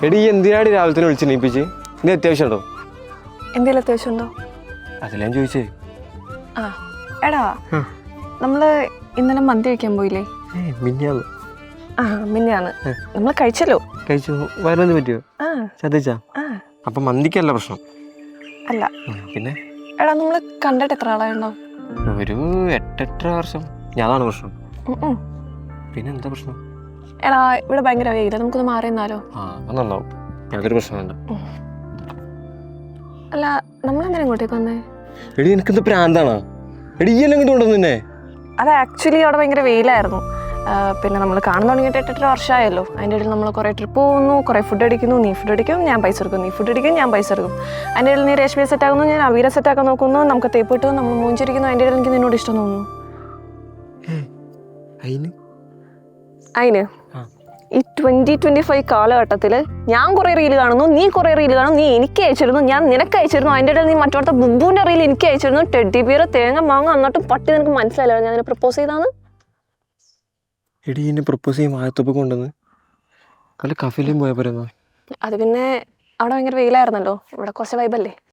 എടി എന്തിനാടി രാവിലെ തന്നെ വിളിച്ച് നീപ്പിച്ച് നീ അത്യാവശ്യം ഉണ്ടോ? എന്തെങ്കിലും അത്യാവശ്യമുണ്ടോ? അതല്ല ഞാൻ ചോദിച്ചേ. ആ എടാ, നമ്മള് ഇന്നലെ മന്തി കഴിക്കാൻ പോയില്ലേ? മിന്നാന്ന്. ആ മിന്നാന്ന് നമ്മൾ കഴിച്ചല്ലോ. കഴിച്ചു. വയറിന് പറ്റിയോ? ശ്രദ്ധിച്ചാ? അപ്പൊ മന്തിക്കല്ല പ്രശ്നം. അല്ല പിന്നെ എടാ, നമ്മള് കണ്ടിട്ട് എത്ര ആളായുണ്ടോ? ഒരു 8-8 വർഷം. ഞാനാണ് പ്രശ്നം. പിന്നെ എന്താ പ്രശ്നം? എടാ, ഇവിടെ ഭയങ്കര വെയില, നമുക്കൊന്ന് മാറി നിന്നാലോ? നന്നാവും. ഞങ്ങൾക്കൊരു പ്രശ്നമുണ്ട്. അല്ല, നമ്മളെന്തിനാ ഇങ്ങോട്ടേക്ക് വന്നേ? എടി എനിക്കെന്താ പ്രാന്താണോ? എടി ഈ എല്ലാം ഇങ്ങോട്ട് കൊണ്ടുവന്നേ. അത് ആക്ച്വലി അവിടെ ഭയങ്കര വെയിലായിരുന്നു. പിന്നെ നമ്മൾ കാണാൻ തുടങ്ങിയിട്ട് 8-8 വർഷമായല്ലോ. അതിൻ്റെ ഇടയിൽ നമ്മൾ കുറേ ട്രിപ്പ് പോകുന്നു, കുറേ ഫുഡ് അടിക്കുന്നു. നീ ഫുഡ് അടിക്കും, ഞാൻ പൈസ എടുക്കും. നീ ഫുഡ് അടിക്കും, ഞാൻ പൈസ എടുക്കും. അതിൻ്റെ ഇടയിൽ നീ രേഷ്മയെ സെറ്റാക്കുന്നു, ഞാൻ അവീരെ സെറ്റാക്കാൻ നോക്കുന്നു. നമുക്ക് തേപ്പ് കിട്ടുന്നു, നമ്മൾ മൂഞ്ചിരിക്കുന്നു. അതിൻ്റെ ഇടയിൽ എനിക്ക് നിന്നോട് ഇഷ്ടം തോന്നുന്നു. അതിന് ഈ 2025 കാലഘട്ടത്തിൽ ഞാൻ കുറേ റീല് കാണുന്നു, നീ കുറേ റീല് കാണുന്നു. നീ എനിക്ക് അയച്ചിരുന്നു, ഞാൻ നിനക്ക് അയച്ചിരുന്നു. അതിൻ്റെ ഇടയിൽ നീ മറ്റോടത്തെ ബുബുവിൻ്റെ റീൽ എനിക്ക് അയച്ചിരുന്നു. ടെഡ്ഡി ബിയർ, തേങ്ങ മാങ്ങ, എന്നിട്ടും പട്ടി നിനക്ക് മനസ്സിലായില്ല ഞാൻ അതിനെ പ്രപ്പോസ് ചെയ്താന്ന്. എടി എന്നെ പ്രപ്പോസ് ചെയ്യും ആയത്തൊക്കെ കൊണ്ടുവന്ന് വല്ല കഫേലും പോയാൽ പോരെന്നോ? അത് പിന്നെ അവിടെ ഭയങ്കര വെയിലായിരുന്നല്ലോ, ഇവിടെ കുറച്ച് വൈബല്ലേ.